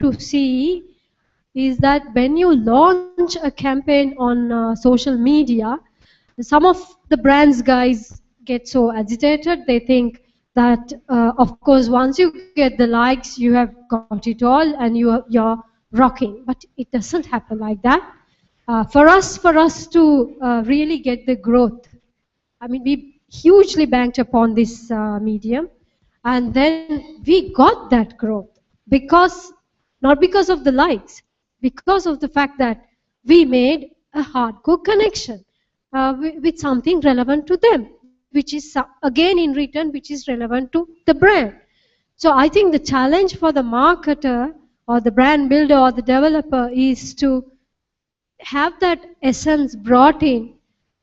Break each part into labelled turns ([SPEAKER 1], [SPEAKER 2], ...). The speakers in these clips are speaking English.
[SPEAKER 1] to see is that when you launch a campaign on social media, some of the brands guys get so agitated. They think that, of course, once you get the likes, you have got it all and you're rocking. But it doesn't happen like that. For us to really get the growth, I mean, we hugely banked upon this medium, and then we got that growth because, not because of the likes, because of the fact that we made a hardcore connection with something relevant to them, which is again in return, which is relevant to the brand. So I think the challenge for the marketer or the brand builder or the developer is to have that essence brought in,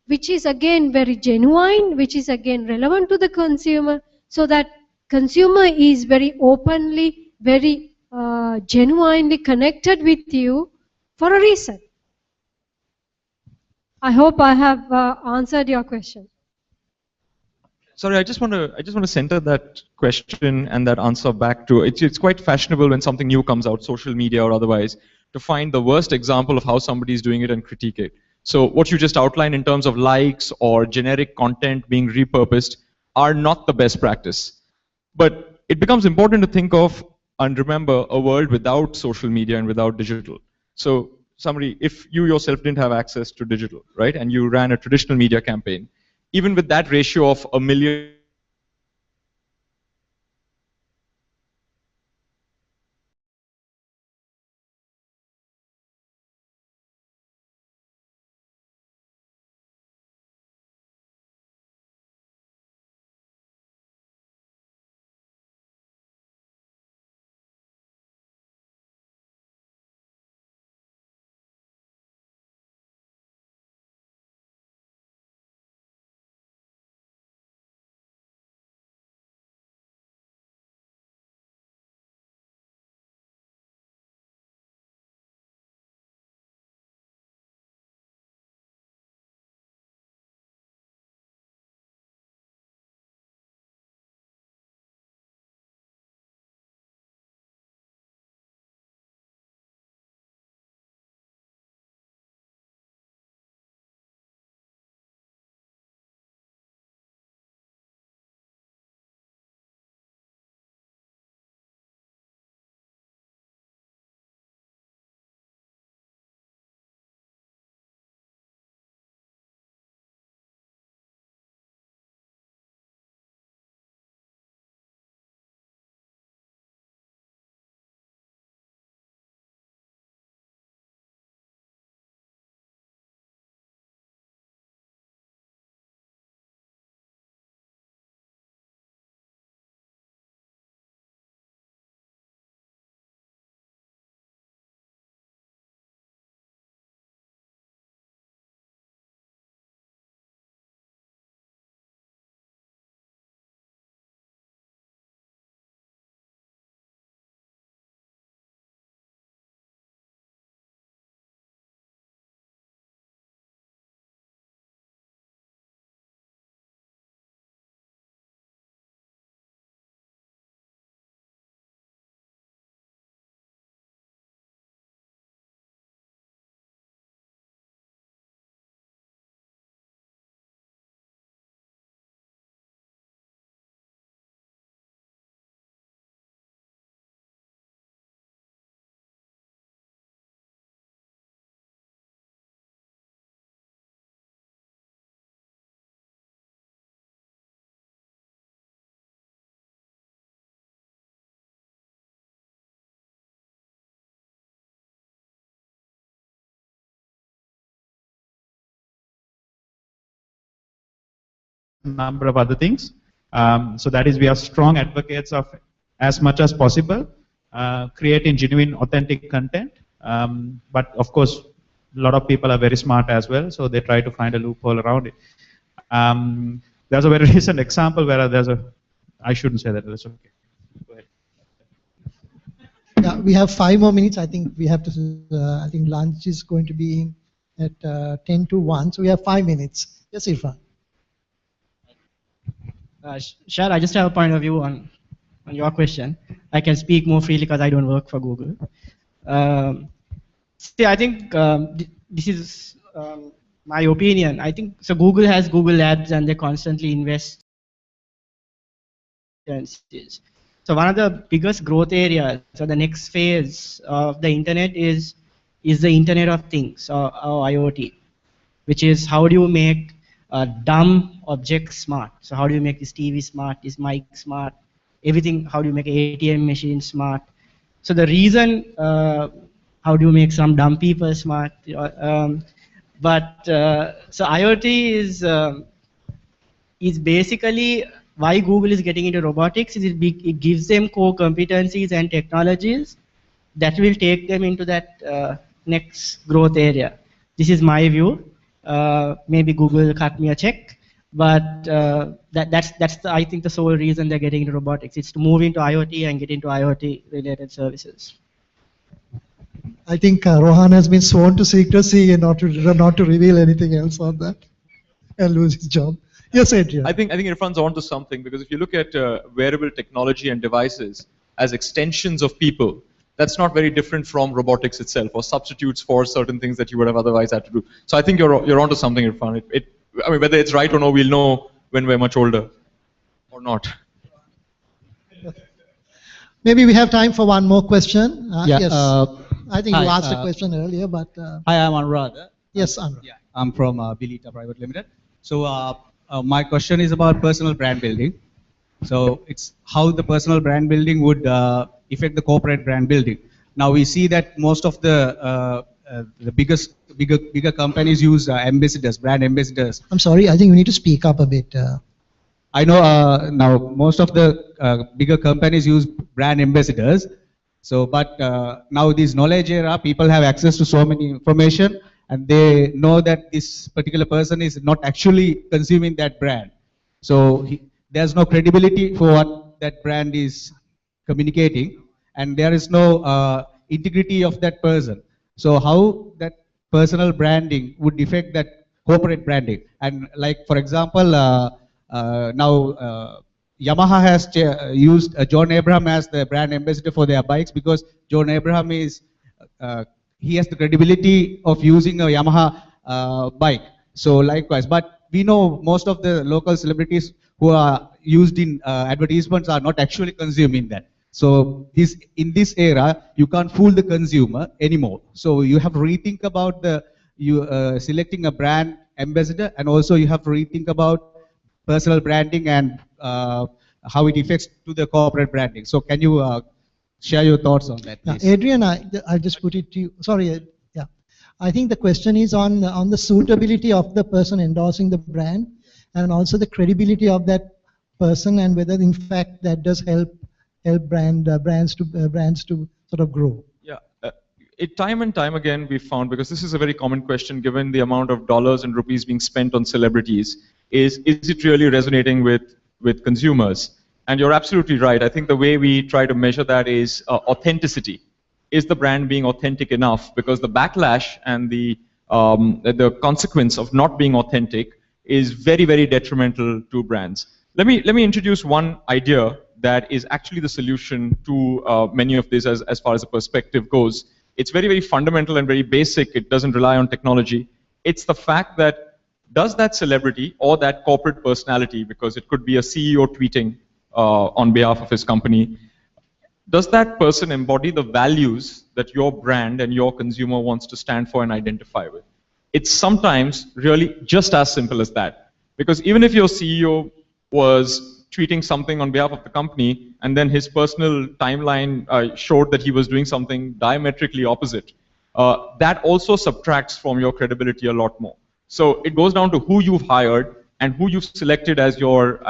[SPEAKER 1] which is again very genuine, which is again relevant to the consumer, so that consumer is very openly, very genuinely connected with you for a reason. I hope I have answered your question.
[SPEAKER 2] Sorry, I just want to center that question and that answer back to it's quite fashionable when something new comes out, social media or otherwise, to find the worst example of how somebody is doing it and critique it. So what you just outlined in terms of likes or generic content being repurposed are not the best practice. But it becomes important to think of and remember a world without social media and without digital. So somebody, if you yourself didn't have access to digital, right, and you ran a traditional media campaign, even with that ratio of 1 million
[SPEAKER 3] number of other things. So that is, we are strong advocates of, as much as possible, creating genuine, authentic content. But of course, a lot of people are very smart as well, so they try to find a loophole around it. There's a very recent example where there's a, I shouldn't say that, that's okay. Go ahead.
[SPEAKER 4] Yeah, we have 5 more minutes. I think we have to, I think lunch is going to be at 10 to 1, so we have 5 minutes. Yes, Irfan.
[SPEAKER 5] Shah, I just have a point of view on on your question. I can speak more freely because I don't work for Google. See, I think this is my opinion. I think so. Google has Google Labs, and they constantly invest in competencies. So one of the biggest growth areas, so the next phase of the internet is the Internet of Things, or IoT, which is how do you make dumb objects smart? So how do you make this TV smart, this mic smart, everything? How do you make an ATM machine smart? So the reason, how do you make some dumb people smart? So IoT is basically why Google is getting into robotics. Is it gives them core competencies and technologies that will take them into that next growth area. This is my view. Maybe Google cut me a check, but that's I think the sole reason they're getting into robotics. It's to move into IoT and get into IoT related services.
[SPEAKER 4] I think Rohan has been sworn to secrecy and not to reveal anything else on that and lose his job. Yes, Adrian.
[SPEAKER 2] I think Irfan's onto something, because if you look at wearable technology and devices as extensions of people, that's not very different from robotics itself, or substitutes for certain things that you would have otherwise had to do. So I think you're onto something, Irfan. I mean, whether it's right or no, we'll know when we're much older, or not.
[SPEAKER 4] Maybe we have time for one more question. Yes. I think
[SPEAKER 6] hi,
[SPEAKER 4] you asked a question earlier, but
[SPEAKER 6] hi, I'm Anurad.
[SPEAKER 4] yes, Anurad.
[SPEAKER 6] Yeah, I'm from Bilita Private Limited. So my question is about personal brand building. So it's how the personal brand building would affect the corporate brand building. Now we see that most of the bigger companies use ambassadors, brand ambassadors.
[SPEAKER 4] I'm sorry, I think you need to speak up a bit.
[SPEAKER 6] I know now most of the bigger companies use brand ambassadors. So, but now this knowledge era, people have access to so many information, and they know that this particular person is not actually consuming that brand. So there's no credibility for what that brand is communicating, and there is no integrity of that person. So how that personal branding would affect that corporate branding? And like, for example, now Yamaha has used John Abraham as the brand ambassador for their bikes, because John Abraham is he has the credibility of using a Yamaha bike. So likewise, but we know most of the local celebrities who are used in advertisements are not actually consuming that. So in this era, you can't fool the consumer anymore. So you have to rethink about selecting a brand ambassador, and also you have to rethink about personal branding and how it affects to the corporate branding. So can you share your thoughts on that, please?
[SPEAKER 4] Adrian, I just put it to you. Sorry, yeah. I think the question is on the suitability of the person endorsing the brand, and also the credibility of that person, and whether in fact that does help brands to sort of grow.
[SPEAKER 2] Yeah, time and time again we've found, because this is a very common question given the amount of dollars and rupees being spent on celebrities, is it really resonating with consumers? And you're absolutely right. I think the way we try to measure that is authenticity. Is the brand being authentic enough? Because the backlash and the consequence of not being authentic is very, very detrimental to brands. Let me introduce one idea that is actually the solution to many of this as far as the perspective goes. It's very, very fundamental and very basic. It doesn't rely on technology. It's the fact that does that celebrity or that corporate personality, because it could be a CEO tweeting on behalf of his company, does that person embody the values that your brand and your consumer wants to stand for and identify with? It's sometimes really just as simple as that. Because even if your CEO was tweeting something on behalf of the company, and then his personal timeline showed that he was doing something diametrically opposite, that also subtracts from your credibility a lot more. So it goes down to who you've hired and who you've selected as your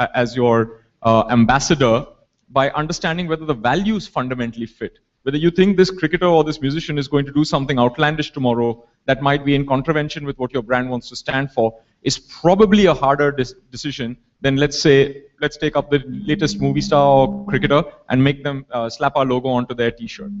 [SPEAKER 2] ambassador, by understanding whether the values fundamentally fit. Whether you think this cricketer or this musician is going to do something outlandish tomorrow that might be in contravention with what your brand wants to stand for is probably a harder decision than, let's take up the latest movie star or cricketer and make them slap our logo onto their t-shirt.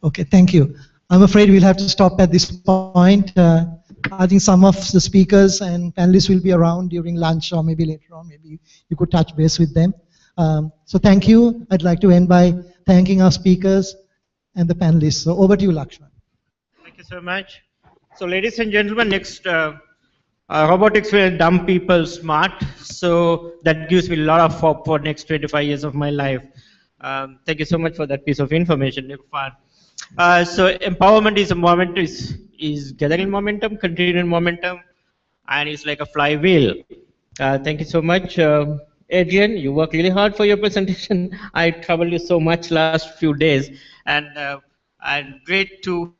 [SPEAKER 2] Okay,
[SPEAKER 4] thank you. I'm afraid we'll have to stop at this point. I think some of the speakers and panelists will be around during lunch or maybe later on. Maybe you could touch base with them. So thank you. I'd like to end by thanking our speakers and the panelists. So over to you, Lakshman.
[SPEAKER 7] Thank you so much. So, ladies and gentlemen, next, robotics will dumb people smart. So that gives me a lot of hope for next 25 years of my life. Thank you so much for that piece of information, Irfan. So empowerment is a moment is gathering momentum, continuing momentum, and it's like a flywheel. Thank you so much, Adrian. You worked really hard for your presentation. I troubled you so much last few days, and great to